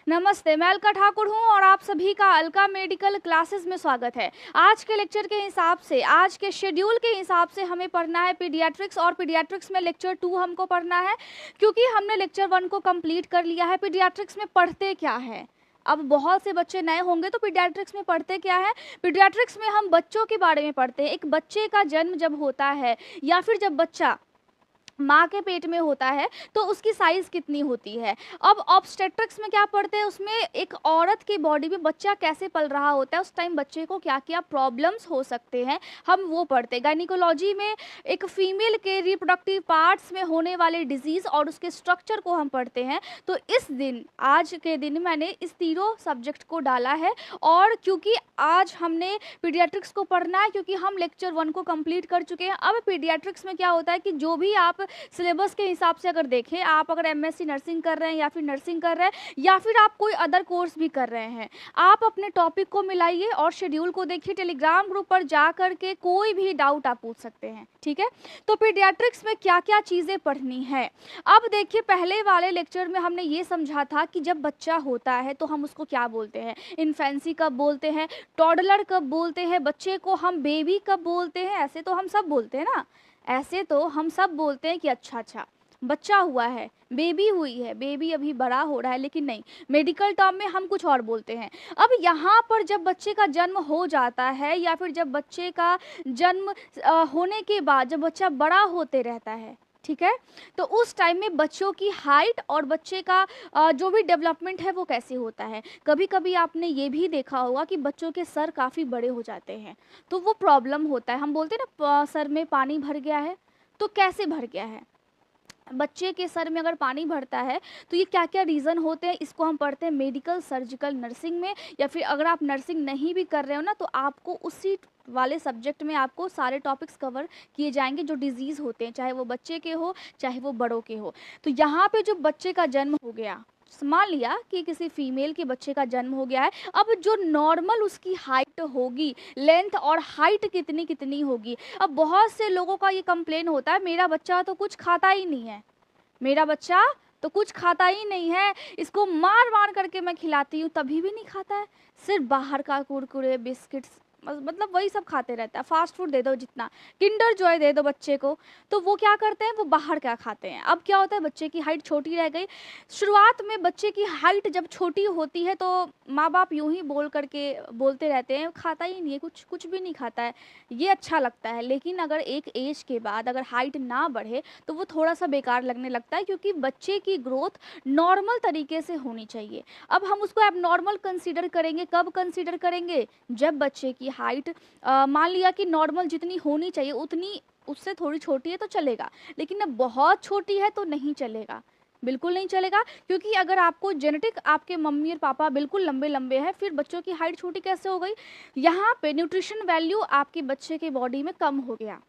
नमस्ते, मैं अलका ठाकुर हूँ और आप सभी का अलका मेडिकल क्लासेस में स्वागत है। आज के लेक्चर के हिसाब से, आज के शेड्यूल के हिसाब से हमें पढ़ना है पीडियाट्रिक्स, और पीडियाट्रिक्स में लेक्चर 2 हमको पढ़ना है, क्योंकि हमने लेक्चर 1 को कंप्लीट कर लिया है। पीडियाट्रिक्स में पढ़ते क्या है? अब बहुत से बच्चे नए होंगे तो पीडियाट्रिक्स में पढ़ते क्या है? पीडियाट्रिक्स में हम बच्चों के बारे में पढ़ते हैं। एक बच्चे का जन्म जब होता है या फिर जब बच्चा माँ के पेट में होता है तो उसकी साइज कितनी होती है। अब ऑब्स्टेट्रिक्स में क्या पढ़ते हैं, उसमें एक औरत की बॉडी में बच्चा कैसे पल रहा होता है, उस टाइम बच्चे को क्या क्या प्रॉब्लम्स हो सकते हैं, हम वो पढ़ते हैं। गायनिकोलॉजी में एक फीमेल के रिप्रोडक्टिव पार्ट्स में होने वाले डिजीज़ और उसके स्ट्रक्चर को हम पढ़ते हैं। तो इस दिन, आज के दिन मैंने इस तीनों सब्जेक्ट को डाला है। और क्योंकि आज हमने पीडियाट्रिक्स को पढ़ना है, क्योंकि हम लेक्चर 1 को कंप्लीट कर चुके हैं। अब पीडियाट्रिक्स में क्या होता है कि जो भी आप सिलेबस के हिसाब से अगर देखें, आप अगर एमएससी नर्सिंग कर रहे हैं या फिर नर्सिंग कर रहे हैं या फिर आप कोई अदर कोर्स भी कर रहे हैं, आप अपने टॉपिक को मिलाइए और शेड्यूल को देखिए। टेलीग्राम ग्रुप पर जा कर के कोई भी डाउट आप पूछ सकते हैं, ठीक है। तो पीडियाट्रिक्स में क्या क्या चीज़ें पढ़नी है, अब देखिए। पहले वाले लेक्चर में हमने ये समझा था कि जब बच्चा होता है तो हम उसको क्या बोलते हैं, इन्फेंसी कब बोलते हैं, टॉडलर कब बोलते हैं, बच्चे को हम बेबी कब बोलते हैं। ऐसे तो हम सब बोलते हैं ना, ऐसे तो हम सब बोलते हैं कि अच्छा बच्चा हुआ है, बेबी हुई है, बेबी अभी बड़ा हो रहा है, लेकिन नहीं, मेडिकल टर्म में हम कुछ और बोलते हैं। अब यहाँ पर जब बच्चे का जन्म हो जाता है या फिर जब बच्चे का जन्म होने के बाद जब बच्चा बड़ा होते रहता है, ठीक है, तो उस टाइम में बच्चों की हाइट और बच्चे का जो भी डेवलपमेंट है वो कैसे होता है। कभी कभी आपने ये भी देखा होगा कि बच्चों के सर काफ़ी बड़े हो जाते हैं, तो वो प्रॉब्लम होता है। हम बोलते हैं ना सर में पानी भर गया है, तो कैसे भर गया है। बच्चे के सर में अगर पानी भरता है तो ये क्या क्या रीज़न होते हैं, इसको हम पढ़ते हैं मेडिकल सर्जिकल नर्सिंग में। या फिर अगर आप नर्सिंग नहीं भी कर रहे हो ना, तो आपको उसी वाले सब्जेक्ट में आपको सारे टॉपिक्स कवर किए जाएंगे जो डिजीज़ होते हैं, चाहे वो बच्चे के हो चाहे वो बड़ों के हो। तो यहाँ पे जो बच्चे का जन्म हो गया, मान लिया कि किसी फीमेल के बच्चे का जन्म हो गया है, अब जो नॉर्मल उसकी हाइट होगी, लेंथ और हाइट कितनी कितनी होगी। अब बहुत से लोगों का ये कंप्लेन होता है, मेरा बच्चा तो कुछ खाता ही नहीं है, मेरा बच्चा तो कुछ खाता ही नहीं है, इसको मार मार करके मैं खिलाती हूँ तभी भी नहीं खाता है, सिर्फ बाहर का कुरकुरे बिस्किट्स, मतलब वही सब खाते रहता है। फास्ट फूड दे दो, जितना किंडर जॉय दे दो बच्चे को, तो वो क्या करते हैं, वो बाहर क्या खाते हैं। अब क्या होता है, बच्चे की हाइट छोटी रह गई। शुरुआत में बच्चे की हाइट जब छोटी होती है तो माँ बाप यूं ही बोल करके बोलते रहते हैं, खाता ही नहीं है, कुछ भी नहीं खाता है, ये अच्छा लगता है। लेकिन अगर एक एज के बाद अगर हाइट ना बढ़े तो वो थोड़ा सा बेकार लगने लगता है, क्योंकि बच्चे की ग्रोथ नॉर्मल तरीके से होनी चाहिए। अब हम उसको एबनॉर्मल कंसीडर करेंगे, कब कंसीडर करेंगे, जब बच्चे की हाइट मान लिया कि नॉर्मल जितनी होनी चाहिए उतनी उससे थोड़ी छोटी है तो चलेगा, लेकिन अब बहुत छोटी है तो नहीं चलेगा, बिल्कुल नहीं चलेगा। क्योंकि अगर आपको जेनेटिक, आपके मम्मी और पापा बिल्कुल लंबे लंबे हैं, फिर बच्चों की हाइट छोटी कैसे हो गई। यहाँ पे न्यूट्रिशन वैल्यू आपके बच्चे के बॉडी में कम हो गया,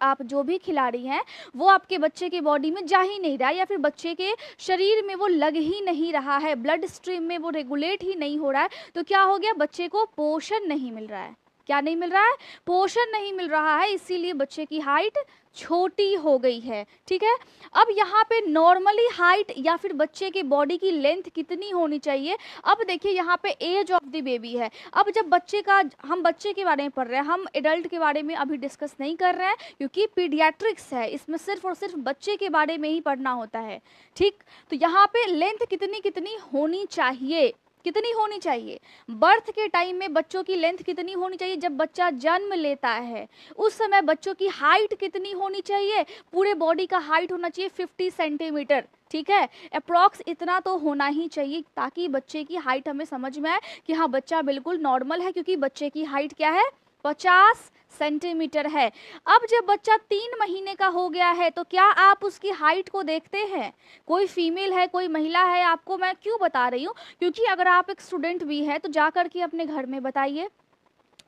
आप जो भी खिला रही हैं वो आपके बच्चे की बॉडी में जा ही नहीं रहा है, या फिर बच्चे के शरीर में वो लग ही नहीं रहा है, ब्लड स्ट्रीम में वो रेगुलेट ही नहीं हो रहा है। तो क्या हो गया, बच्चे को पोषण नहीं मिल रहा है। क्या नहीं मिल रहा है, पोषण नहीं मिल रहा है, इसीलिए बच्चे की हाइट छोटी हो गई है, ठीक है। अब यहाँ पे नॉर्मली हाइट या फिर बच्चे की बॉडी की लेंथ कितनी होनी चाहिए। अब देखिए यहाँ पे एज ऑफ द बेबी है। अब जब बच्चे का, हम बच्चे के बारे में पढ़ रहे हैं, हम एडल्ट के बारे में अभी डिस्कस नहीं कर रहे हैं, क्योंकि पीडियाट्रिक्स है, इसमें सिर्फ और सिर्फ बच्चे के बारे में ही पढ़ना होता है, ठीक। तो यहाँ पे लेंथ कितनी कितनी होनी चाहिए, कितनी होनी चाहिए, बर्थ के टाइम में बच्चों की लेंथ कितनी होनी चाहिए, जब बच्चा जन्म लेता है उस समय बच्चों की हाइट कितनी होनी चाहिए, पूरे बॉडी का हाइट होना चाहिए 50 सेंटीमीटर, ठीक है। अप्रॉक्स इतना तो होना ही चाहिए, ताकि बच्चे की हाइट हमें समझ में आए कि हाँ बच्चा बिल्कुल नॉर्मल है, क्योंकि बच्चे की हाइट क्या है, 50 सेंटीमीटर है। अब जब बच्चा 3 महीने का हो गया है तो क्या आप उसकी हाइट को देखते हैं, कोई फीमेल है कोई महिला है। आपको मैं क्यों बता रही हूँ, क्योंकि अगर आप एक स्टूडेंट भी है तो जा कर के अपने घर में बताइए,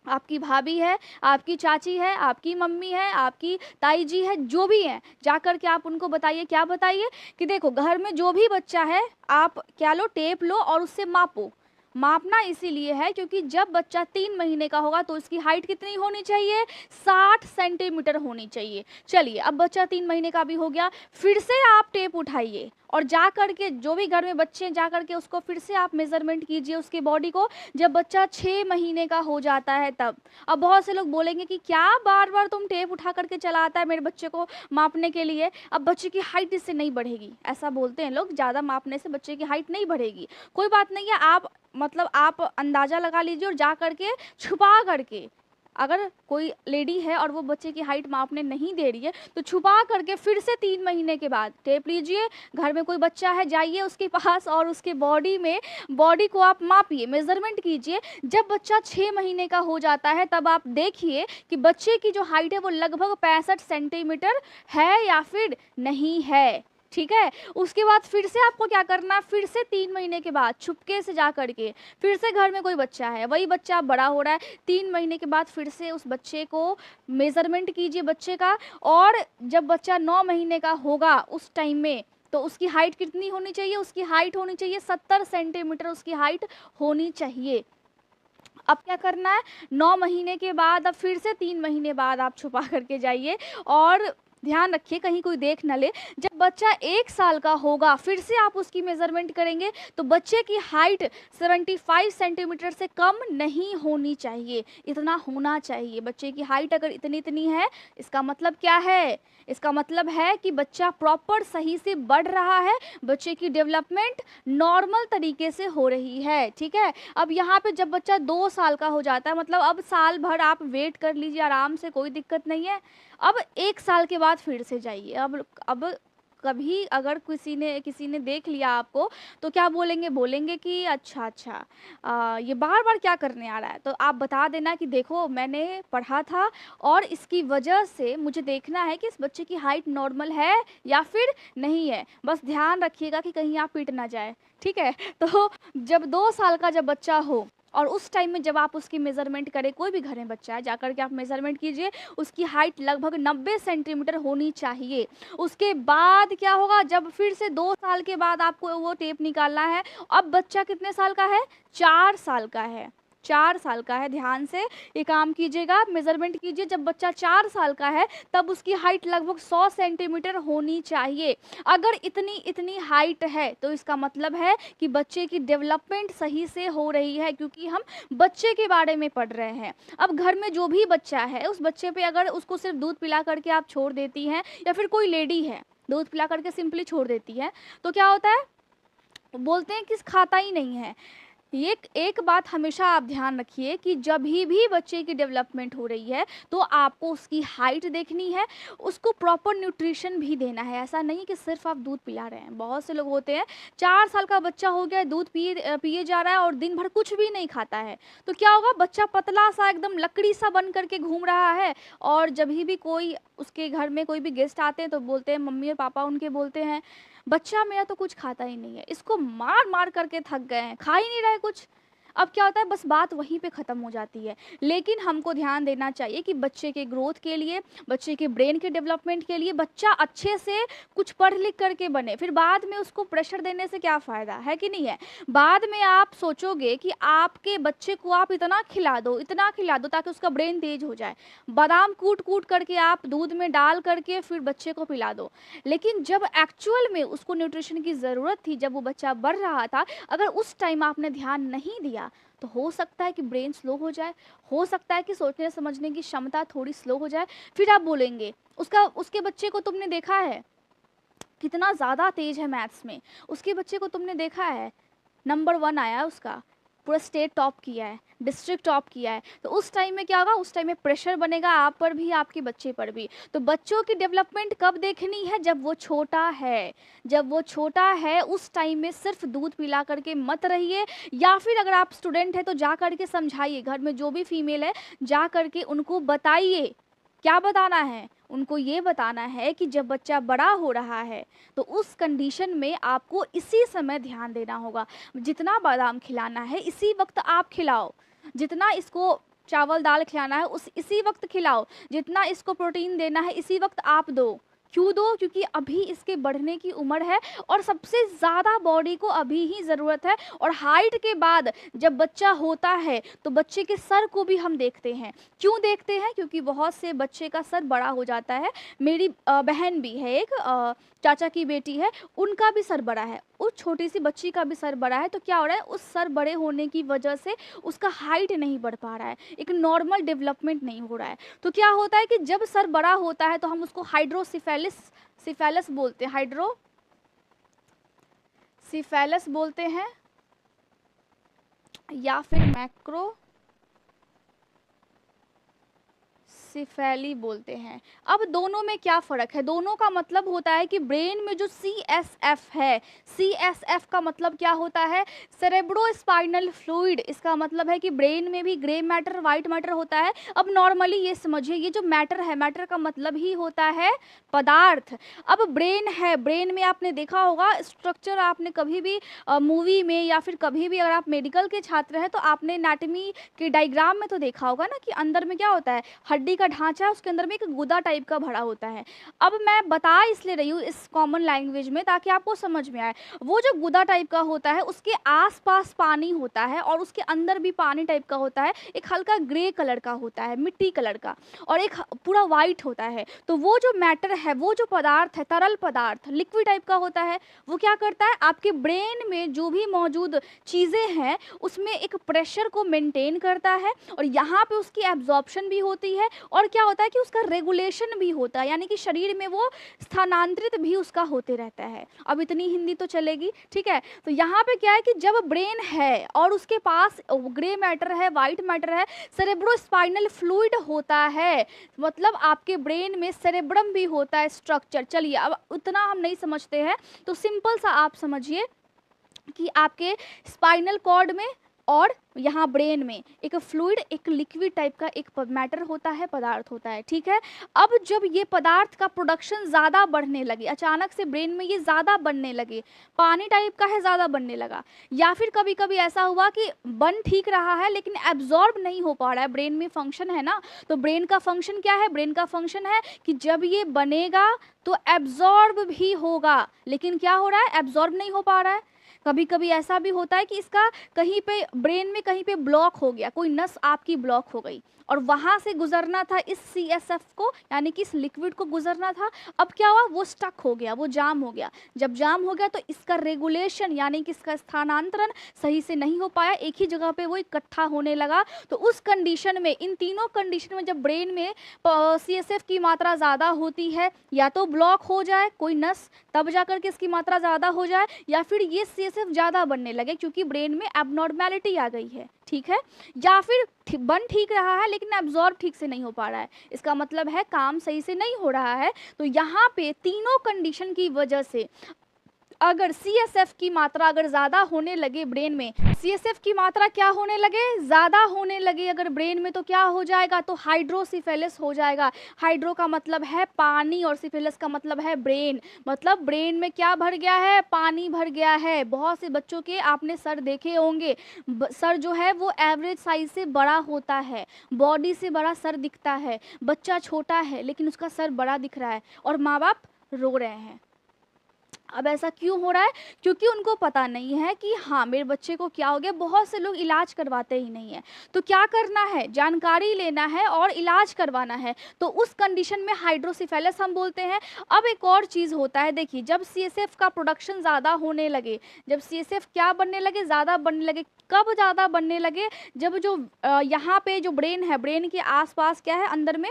आपकी भाभी है, आपकी चाची है, आपकी मम्मी है, आपकी ताई जी है, जो भी हैं, जा कर के आप उनको बताइए, क्या बताइए कि देखो घर में जो भी बच्चा है आप क्या लो, टेप लो और उससे मापो। मापना इसीलिए है क्योंकि जब बच्चा 3 महीने का होगा तो उसकी हाइट कितनी होनी चाहिए, 60 सेंटीमीटर होनी चाहिए। चलिए अब बच्चा 3 महीने का भी हो गया, फिर से आप टेप उठाइए और जा कर के जो भी घर में बच्चे हैं, जा कर के उसको फिर से आप मेज़रमेंट कीजिए उसकी बॉडी को, जब बच्चा 6 महीने का हो जाता है तब। अब बहुत से लोग बोलेंगे कि क्या बार-बार तुम टेप उठा कर के चला आता है मेरे बच्चे को मापने के लिए, अब बच्चे की हाइट इससे नहीं बढ़ेगी। ऐसा बोलते हैं लोग, ज़्यादा मापने से बच्चे की हाइट नहीं बढ़ेगी। कोई बात नहीं है, आप मतलब आप अंदाज़ा लगा लीजिए और जा कर के छुपा करके, अगर कोई लेडी है और वो बच्चे की हाइट मापने नहीं दे रही है तो छुपा करके फिर से 3 महीने के बाद टेप लीजिए, घर में कोई बच्चा है जाइए उसके पास और उसके बॉडी को आप मापिए, मेज़रमेंट कीजिए। जब बच्चा 6 महीने का हो जाता है तब आप देखिए कि बच्चे की जो हाइट है वो लगभग 65 सेंटीमीटर है या फिर नहीं है, ठीक है। उसके बाद फिर से आपको क्या करना है, फिर से 3 महीने के बाद छुपके से जा करके, फिर से घर में कोई बच्चा है, वही बच्चा बड़ा हो रहा है, 3 महीने के बाद फिर से उस बच्चे को मेज़रमेंट कीजिए बच्चे का। और जब बच्चा 9 महीने का होगा उस टाइम में, तो उसकी हाइट कितनी होनी चाहिए, उसकी हाइट होनी चाहिए 70 सेंटीमीटर उसकी हाइट होनी चाहिए। अब क्या करना है, 9 महीने के बाद अब फिर से 3 महीने बाद आप छुपा करके जाइए और ध्यान रखिए कहीं कोई देख ना ले। जब बच्चा 1 साल का होगा फिर से आप उसकी मेज़रमेंट करेंगे तो बच्चे की हाइट 75 सेंटीमीटर से कम नहीं होनी चाहिए, इतना होना चाहिए। बच्चे की हाइट अगर इतनी है, इसका मतलब क्या है, इसका मतलब है कि बच्चा प्रॉपर सही से बढ़ रहा है, बच्चे की डेवलपमेंट नॉर्मल तरीके से हो रही है, ठीक है। अब यहाँ पे जब बच्चा 2 साल का हो जाता है, मतलब अब साल भर आप वेट कर लीजिए आराम से, कोई दिक्कत नहीं है। अब 1 साल के बाद फिर से जाइए। अब कभी अगर किसी ने देख लिया आपको तो क्या बोलेंगे कि अच्छा ये बार-बार क्या करने आ रहा है, तो आप बता देना कि देखो मैंने पढ़ा था और इसकी वजह से मुझे देखना है कि इस बच्चे की हाइट नॉर्मल है या फिर नहीं है। बस ध्यान रखिएगा कि कहीं आप पिट ना जाए, ठीक है। तो जब 2 साल का जब बच्चा हो और उस टाइम में जब आप उसकी मेज़रमेंट करें, कोई भी घर में बच्चा है जाकर के आप मेज़रमेंट कीजिए, उसकी हाइट लगभग 90 सेंटीमीटर होनी चाहिए। उसके बाद क्या होगा, जब फिर से 2 साल के बाद आपको वो टेप निकालना है, अब बच्चा कितने साल का है, 4 साल का है, 4 साल का है। ध्यान से ये काम कीजिएगा, मेज़रमेंट कीजिए। जब बच्चा 4 साल का है तब उसकी हाइट लगभग 100 सेंटीमीटर होनी चाहिए। अगर इतनी हाइट है तो इसका मतलब है कि बच्चे की डेवलपमेंट सही से हो रही है, क्योंकि हम बच्चे के बारे में पढ़ रहे हैं। अब घर में जो भी बच्चा है उस बच्चे पे अगर उसको सिर्फ दूध पिला करके आप छोड़ देती हैं, या फिर कोई लेडी है दूध पिला करके सिंपली छोड़ देती है, तो क्या होता है, बोलते हैं कि खाता ही नहीं है। ये एक बात हमेशा आप ध्यान रखिए कि जब भी बच्चे की डेवलपमेंट हो रही है तो आपको उसकी हाइट देखनी है, उसको प्रॉपर न्यूट्रिशन भी देना है। ऐसा नहीं कि सिर्फ आप दूध पिला रहे हैं। बहुत से लोग होते हैं 4 साल का बच्चा हो गया, दूध पिए जा रहा है और दिन भर कुछ भी नहीं खाता है, तो क्या होगा, बच्चा पतला सा एकदम लकड़ी सा बन करके घूम रहा है। और जब भी कोई उसके घर में कोई भी गेस्ट आते हैं तो बोलते हैं, मम्मी और पापा उनके बोलते हैं, बच्चा मेरा तो कुछ खाता ही नहीं है, इसको मार मार करके थक गए हैं, खा ही नहीं रहा है कुछ। अब क्या होता है, बस बात वहीं पे ख़त्म हो जाती है। लेकिन हमको ध्यान देना चाहिए कि बच्चे के ग्रोथ के लिए, बच्चे के ब्रेन के डेवलपमेंट के लिए बच्चा अच्छे से कुछ पढ़ लिख करके बने। फिर बाद में उसको प्रेशर देने से क्या फ़ायदा है कि नहीं है। बाद में आप सोचोगे कि आपके बच्चे को आप इतना खिला दो ताकि उसका ब्रेन तेज हो जाए, बादाम कूट कूट करके आप दूध में डाल करके फिर बच्चे को पिला दो। लेकिन जब एक्चुअल में उसको न्यूट्रिशन की ज़रूरत थी, जब वो बच्चा बढ़ रहा था, अगर उस टाइम आपने ध्यान नहीं दिया तो हो सकता है कि ब्रेन स्लो हो जाए, हो सकता है कि सोचने समझने की क्षमता थोड़ी स्लो हो जाए। फिर आप बोलेंगे उसके बच्चे को तुमने देखा है कितना ज़्यादा तेज है मैथ्स में, उसके बच्चे को तुमने देखा है नंबर 1 आया है उसका, पूरा स्टेट टॉप किया है, डिस्ट्रिक्ट टॉप किया है। तो उस टाइम में क्या होगा, उस टाइम में प्रेशर बनेगा आप पर भी, आपके बच्चे पर भी। तो बच्चों की डेवलपमेंट कब देखनी है, जब वो छोटा है। जब वो छोटा है उस टाइम में सिर्फ दूध पिला करके मत रहिए, या फिर अगर आप स्टूडेंट है तो जा करके समझाइए, घर में जो भी फीमेल है जा करके उनको बताइए। क्या बताना है उनको, ये बताना है कि जब बच्चा बड़ा हो रहा है तो उस कंडीशन में आपको इसी समय ध्यान देना होगा। जितना बादाम खिलाना है इसी वक्त आप खिलाओ, जितना इसको चावल दाल खिलाना है इसी वक्त खिलाओ, जितना इसको प्रोटीन देना है इसी वक्त आप दो। क्यों दो? क्योंकि अभी इसके बढ़ने की उम्र है और सबसे ज़्यादा बॉडी को अभी ही ज़रूरत है। और हाइट के बाद जब बच्चा होता है तो बच्चे के सर को भी हम देखते हैं। क्यों देखते हैं? क्योंकि बहुत से बच्चे का सर बड़ा हो जाता है। मेरी बहन भी है, एक चाचा की बेटी है, उनका भी सर बड़ा है, उस छोटी सी बच्ची का भी सर बड़ा है। तो क्या हो रहा है, उस सर बड़े होने की वजह से उसका हाइट नहीं बढ़ पा रहा है, एक नॉर्मल डेवलपमेंट नहीं हो रहा है। तो क्या होता है कि जब सर बड़ा होता है तो हम उसको हाइड्रोसिफेलस बोलते हैं, हाइड्रोसिफेलस बोलते हैं, या फिर मैक्रोसिफेली बोलते हैं। अब दोनों में क्या फ़र्क है? दोनों का मतलब होता है कि ब्रेन में जो CSF है, CSF का मतलब क्या होता है? Cerebrospinal fluid. इसका मतलब है कि ब्रेन में भी ग्रे मैटर, वाइट मैटर होता है। अब नॉर्मली ये समझिए, ये जो मैटर है, मैटर का मतलब ही होता है पदार्थ। अब ब्रेन है, ब्रेन में आपने देखा होगा स्ट्रक्चर, आपने कभी भी मूवी में या फिर कभी भी अगर आप मेडिकल के छात्र हैं तो आपने एनाटॉमी के डायग्राम में तो देखा होगा ना कि अंदर में क्या होता है, हड्डी का ढांचा है, उसके अंदर में एक गुदा टाइप का भरा होता है। अब मैं बता इसलिए रही हूँ इस कॉमन लैंग्वेज में ताकि आपको समझ में आए। वो जो गुदा टाइप का होता है उसके आसपास पानी होता है और उसके अंदर भी पानी टाइप का होता है, एक हल्का ग्रे कलर का होता है, मिट्टी कलर का, और एक पूरा वाइट होता है। तो वो जो मैटर है, वो जो पदार्थ है, तरल पदार्थ, लिक्विड टाइप का होता है, वो क्या करता है, आपके ब्रेन में जो भी मौजूद चीज़ें हैं उसमें एक प्रेशर को मेंटेन करता है और यहाँ पे उसकी एब्जॉर्प्शन भी होती है और क्या होता है कि उसका रेगुलेशन भी होता है, यानी कि शरीर में वो स्थानांतरित भी उसका होते रहता है। अब इतनी हिंदी तो चलेगी, ठीक है। तो यहाँ पे क्या है कि जब ब्रेन है और उसके पास ग्रे मैटर है, वाइट मैटर है, सेरेब्रोस्पाइनल फ्लूइड होता है, मतलब आपके ब्रेन में सेरेब्रम भी होता है स्ट्रक्चर। चलिए अब उतना हम नहीं समझते हैं तो सिंपल सा आप समझिए कि आपके स्पाइनल कॉर्ड में और यहाँ ब्रेन में एक फ्लूइड, एक लिक्विड टाइप का एक मैटर होता है, पदार्थ होता है, ठीक है। अब जब ये पदार्थ का प्रोडक्शन ज़्यादा बढ़ने लगे, अचानक से ब्रेन में ये ज़्यादा बनने लगे, पानी टाइप का है, ज़्यादा बनने लगा, या फिर कभी कभी ऐसा हुआ कि बन ठीक रहा है लेकिन एब्जॉर्ब नहीं हो पा रहा है। ब्रेन में फंक्शन है ना, तो ब्रेन का फंक्शन क्या है? ब्रेन का फंक्शन है कि जब ये बनेगा तो एब्जॉर्ब भी होगा, लेकिन क्या हो रहा है, एब्जॉर्ब नहीं हो पा रहा है। कभी कभी ऐसा भी होता है कि इसका कहीं पे ब्रेन में कहीं पे ब्लॉक हो गया, कोई नस आपकी ब्लॉक हो गई और वहाँ से गुजरना था इस CSF को, यानी कि इस लिक्विड को गुजरना था। अब क्या हुआ, वो स्टक हो गया, वो जाम हो गया। जब जाम हो गया तो इसका रेगुलेशन यानी कि इसका स्थानांतरण सही से नहीं हो पाया, एक ही जगह पे वो इकट्ठा होने लगा। तो उस कंडीशन में, इन तीनों कंडीशन में जब ब्रेन में CSF की मात्रा ज़्यादा होती है, या तो ब्लॉक हो जाए कोई नस तब जाकर के इसकी मात्रा ज़्यादा हो जाए, या फिर ये CSF ज़्यादा बनने लगे क्योंकि ब्रेन में एबनॉर्मेलिटी आ गई है, ठीक है, या फिर बन ठीक रहा है लेकिन एब्जॉर्ब ठीक से नहीं हो पा रहा है, इसका मतलब है काम सही से नहीं हो रहा है। तो यहाँ पे तीनों कंडीशन की वजह से अगर CSF की मात्रा अगर ज़्यादा होने लगे ब्रेन में, CSF की मात्रा क्या होने लगे, ज़्यादा होने लगे अगर ब्रेन में, तो क्या हो जाएगा, तो हाइड्रोसिफेलस हो जाएगा। हाइड्रो का मतलब है पानी और सिफिलिस का मतलब है ब्रेन, मतलब ब्रेन में क्या भर गया है, पानी भर गया है। बहुत से बच्चों के आपने सर देखे होंगे, सर जो है वो एवरेज साइज से बड़ा होता है, बॉडी से बड़ा सर दिखता है, बच्चा छोटा है लेकिन उसका सर बड़ा दिख रहा है और माँ बाप रो रहे हैं। अब ऐसा क्यों हो रहा है? क्योंकि उनको पता नहीं है कि हाँ मेरे बच्चे को क्या हो गया। बहुत से लोग इलाज करवाते ही नहीं है। तो क्या करना है, जानकारी लेना है और इलाज करवाना है। तो उस कंडीशन में हाइड्रोसिफेलस हम बोलते हैं। अब एक और चीज़ होता है, देखिए जब CSF का प्रोडक्शन ज़्यादा होने लगे, जब CSF क्या बनने लगे, ज़्यादा बनने लगे। कब ज़्यादा बनने लगे, जब जो यहाँ पे जो ब्रेन है, ब्रेन के आसपास क्या है, अंदर में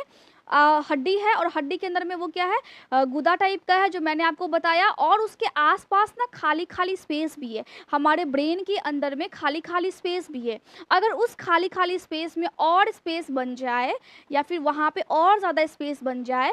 हड्डी है और हड्डी के अंदर में वो क्या है, गुदा टाइप का है जो मैंने आपको बताया, और उसके आसपास ना खाली खाली स्पेस भी है। हमारे ब्रेन के अंदर में खाली खाली स्पेस भी है। अगर उस खाली खाली स्पेस में और स्पेस बन जाए या फिर वहाँ पे और ज़्यादा स्पेस बन जाए,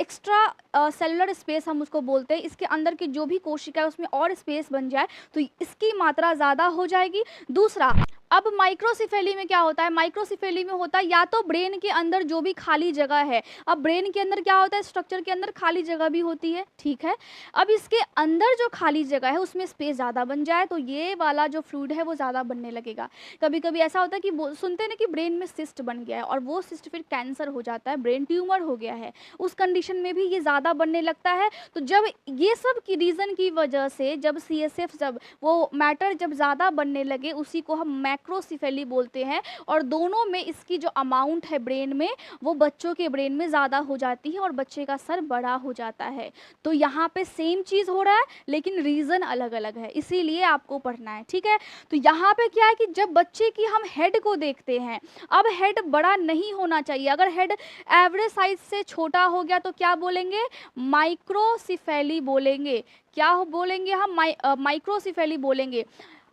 एक्स्ट्रा सेलुलर स्पेस हम उसको बोलते हैं, इसके अंदर की जो भी कोशिका है उसमें और स्पेस बन जाए तो इसकी मात्रा ज़्यादा हो जाएगी। दूसरा, अब माइक्रोसिफेली में क्या होता है, माइक्रोसिफेली में होता है या तो ब्रेन के अंदर जो भी खाली जगह है, अब ब्रेन के अंदर क्या होता है, स्ट्रक्चर के अंदर खाली जगह भी होती है, ठीक है। अब इसके अंदर जो खाली जगह है उसमें स्पेस ज़्यादा बन जाए तो ये वाला जो फ्लूइड है वो ज़्यादा बनने लगेगा। कभी कभी ऐसा होता है कि सुनते हैं ना कि ब्रेन में सिस्ट बन गया है और वो सिस्ट फिर कैंसर हो जाता है, ब्रेन ट्यूमर हो गया है, उस कंडीशन में भी ये ज़्यादा बनने लगता है। तो जब ये सब की रीज़न की वजह से जब CSF जब वो मैटर जब ज़्यादा बनने लगे उसी को हम मैक्रोसिफेली बोलते हैं, और दोनों में इसकी जो अमाउंट है ब्रेन में वो बच्चों के ब्रेन में ज़्यादा हो जाती है और बच्चे का सर बड़ा हो जाता है। तो यहाँ पे सेम चीज़ हो रहा है लेकिन रीज़न अलग अलग है, इसीलिए आपको पढ़ना है, ठीक है। तो यहाँ पे क्या है कि जब बच्चे की हम हेड को देखते हैं, अब हेड बड़ा नहीं होना चाहिए, अगर हेड एवरेज साइज से छोटा हो गया तो क्या बोलेंगे, माइक्रोसिफेली बोलेंगे। क्या बोलेंगे हम, माइक्रोसिफेली बोलेंगे।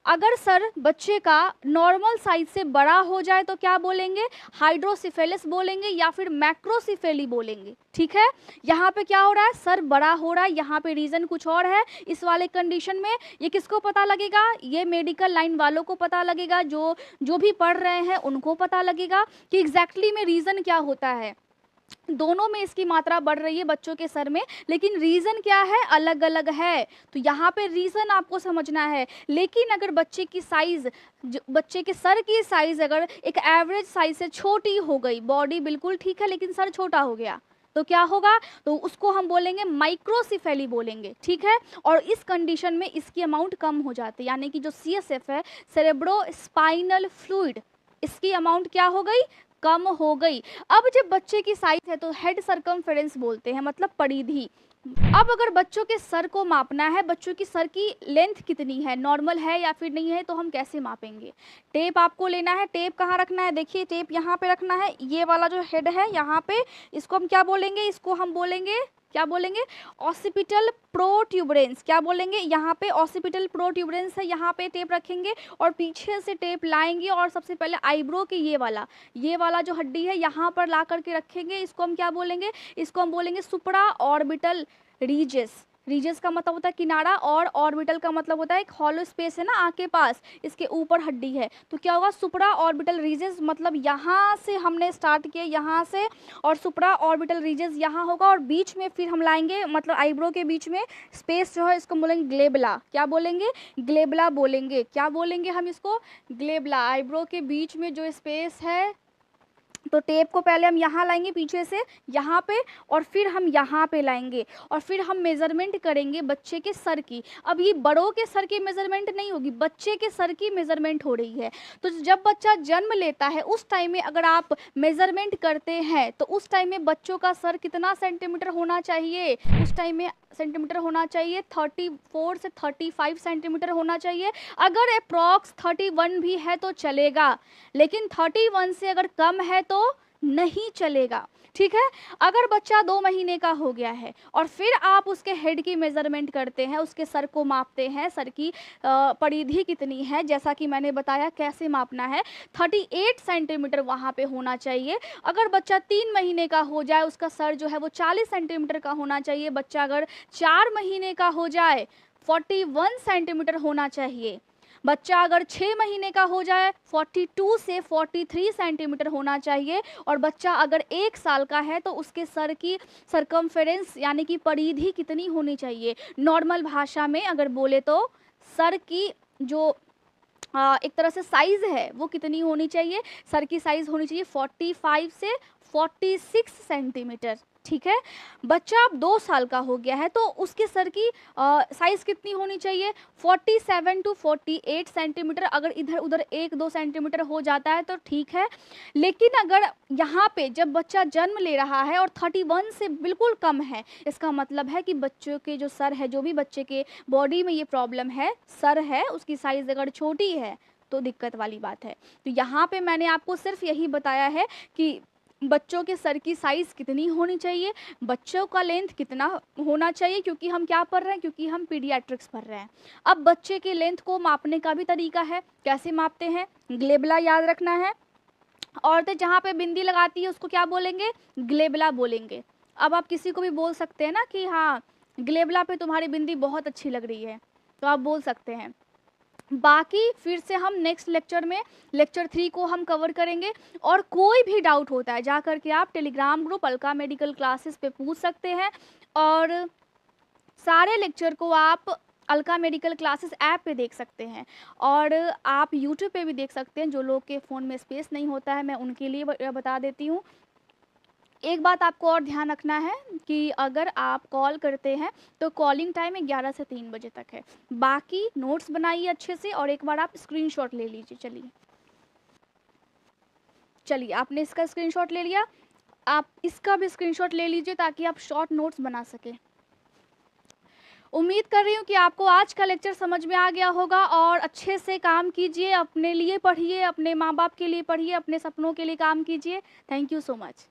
अगर सर बच्चे का नॉर्मल साइज से बड़ा हो जाए तो क्या बोलेंगे, हाइड्रोसिफेलिस बोलेंगे या फिर मैक्रोसिफेली बोलेंगे, ठीक है। यहाँ पे क्या हो रहा है, सर बड़ा हो रहा है, यहाँ पे रीज़न कुछ और है। इस वाले कंडीशन में ये किसको पता लगेगा, ये मेडिकल लाइन वालों को पता लगेगा, जो भी पढ़ रहे हैं उनको पता लगेगा कि एग्जैक्टली में रीज़न क्या होता है। दोनों में इसकी मात्रा बढ़ रही है बच्चों के सर में, लेकिन रीज़न क्या है, अलग अलग है। तो यहाँ पे रीज़न आपको समझना है। लेकिन अगर बच्चे की साइज़, बच्चे के सर की साइज़ अगर एक एवरेज साइज से छोटी हो गई, बॉडी बिल्कुल ठीक है लेकिन सर छोटा हो गया, तो क्या होगा, तो उसको हम बोलेंगे माइक्रोसिफेली बोलेंगे, ठीक है। और इस कंडीशन में इसकी अमाउंट कम हो जाती है, यानी कि जो CSF है, सेरेब्रो स्पाइनल फ्लूइड, इसकी अमाउंट क्या हो गई, कम हो गई। अब जब बच्चे की साइज है तो हेड सरकमफेरेंस बोलते हैं, मतलब परिधि। अब अगर बच्चों के सर को मापना है, बच्चों की सर की लेंथ कितनी है, नॉर्मल है या फिर नहीं है, तो हम कैसे मापेंगे। टेप आपको लेना है, टेप कहाँ रखना है, देखिए टेप यहाँ पे रखना है, ये वाला जो हेड है यहाँ पे, इसको हम क्या बोलेंगे, इसको हम बोलेंगे, क्या बोलेंगे, ऑसिपिटल प्रोट्यूबरेंस। क्या बोलेंगे, यहाँ पे ऑसिपिटल प्रोट्यूबरेंस है, यहाँ पे टेप रखेंगे और पीछे से टेप लाएंगे और सबसे पहले आईब्रो के ये वाला जो हड्डी है यहाँ पर ला करके रखेंगे। इसको हम क्या बोलेंगे, इसको हम बोलेंगे सुपरा ऑर्बिटल रीजस। रीजस का मतलब होता है किनारा और ऑर्बिटल का मतलब होता है एक हॉलो स्पेस है ना आँख के पास, इसके ऊपर हड्डी है, तो क्या होगा, सुपरा ऑर्बिटल रीजस, मतलब यहाँ से हमने स्टार्ट किया, यहाँ से, और सुपरा ऑर्बिटल रीजस यहाँ होगा और बीच में फिर हम लाएंगे, मतलब आईब्रो के बीच में स्पेस जो है इसको बोलेंगे ग्लेबला। क्या बोलेंगे, ग्लेबला बोलेंगे। क्या बोलेंगे हम इसको, ग्लेबला। आईब्रो के बीच में जो स्पेस है, तो टेप को पहले हम यहाँ लाएंगे पीछे से यहाँ पे, और फिर हम यहाँ पे लाएंगे और फिर हम मेज़रमेंट करेंगे बच्चे के सर की। अब ये बड़ों के सर की मेज़रमेंट नहीं होगी, बच्चे के सर की मेज़रमेंट हो रही है। तो जब बच्चा जन्म लेता है उस टाइम में अगर आप मेज़रमेंट करते हैं तो उस टाइम में बच्चों का सर कितना सेंटीमीटर होना चाहिए, उस टाइम में सेंटीमीटर होना चाहिए 34 से 35 सेंटीमीटर होना चाहिए। अगर अप्रॉक्स 31 भी है तो चलेगा, लेकिन 31 से अगर कम है तो नहीं चलेगा, ठीक है। अगर बच्चा 2 महीने का हो गया है और फिर आप उसके हेड की मेज़रमेंट करते हैं, उसके सर को मापते हैं, सर की परिधि कितनी है, जैसा कि मैंने बताया कैसे मापना है, 38 सेंटीमीटर वहाँ पे होना चाहिए। अगर बच्चा 3 महीने का हो जाए उसका सर जो है वो 40 सेंटीमीटर का होना चाहिए। बच्चा अगर 4 महीने का हो जाए 41 सेंटीमीटर होना चाहिए। बच्चा अगर 6 महीने का हो जाए 42 से 43 सेंटीमीटर होना चाहिए। और बच्चा अगर 1 साल का है तो उसके सर की सरकमफेरेंस यानी कि परिधि कितनी होनी चाहिए, नॉर्मल भाषा में अगर बोले तो सर की जो एक तरह से साइज़ है वो कितनी होनी चाहिए, सर की साइज़ होनी चाहिए 45 से 46 सेंटीमीटर, ठीक है। बच्चा अब 2 साल का हो गया है तो उसके सर की साइज़ कितनी होनी चाहिए, 47 टू 48 सेंटीमीटर। अगर इधर उधर 1-2 सेंटीमीटर हो जाता है तो ठीक है, लेकिन अगर यहाँ पे जब बच्चा जन्म ले रहा है और 31 से बिल्कुल कम है, इसका मतलब है कि बच्चों के जो सर है, जो भी बच्चे के बॉडी में ये प्रॉब्लम है, सर है उसकी साइज़ अगर छोटी है तो दिक्कत वाली बात है। तो यहाँ पे मैंने आपको सिर्फ यही बताया है कि बच्चों के सर की साइज़ कितनी होनी चाहिए, बच्चों का लेंथ कितना होना चाहिए, क्योंकि हम क्या पढ़ रहे हैं, क्योंकि हम पीडियाट्रिक्स पढ़ रहे हैं। अब बच्चे के लेंथ को मापने का भी तरीका है, कैसे मापते हैं, ग्लेबला याद रखना है। औरतें जहाँ पे बिंदी लगाती है उसको क्या बोलेंगे, ग्लेबला बोलेंगे। अब आप किसी को भी बोल सकते हैं ना कि हाँ ग्लेबला पे तुम्हारी बिंदी बहुत अच्छी लग रही है, तो आप बोल सकते हैं। बाकी फिर से हम नेक्स्ट लेक्चर में लेक्चर 3 को हम कवर करेंगे। और कोई भी डाउट होता है जा कर के आप Telegram group Alka medical classes पे पूछ सकते हैं। और सारे लेक्चर को आप अलका मेडिकल क्लासेस ऐप पे देख सकते हैं, और आप यूट्यूब पे भी देख सकते हैं। जो लोग के फ़ोन में स्पेस नहीं होता है, मैं उनके लिए बता देती हूँ। एक बात आपको और ध्यान रखना है कि अगर आप कॉल करते हैं तो कॉलिंग टाइम 11 से 3 बजे तक है। बाकी नोट्स बनाइए अच्छे से, और एक बार आप स्क्रीनशॉट ले लीजिए। चलिए आपने इसका स्क्रीनशॉट ले लिया, आप इसका भी स्क्रीनशॉट ले लीजिए ताकि आप शॉर्ट नोट्स बना सकें। उम्मीद कर रही हूँ कि आपको आज का लेक्चर समझ में आ गया होगा, और अच्छे से काम कीजिए, अपने लिए पढ़िए, अपने माँ बाप के लिए पढ़िए, अपने सपनों के लिए काम कीजिए। Thank you so much.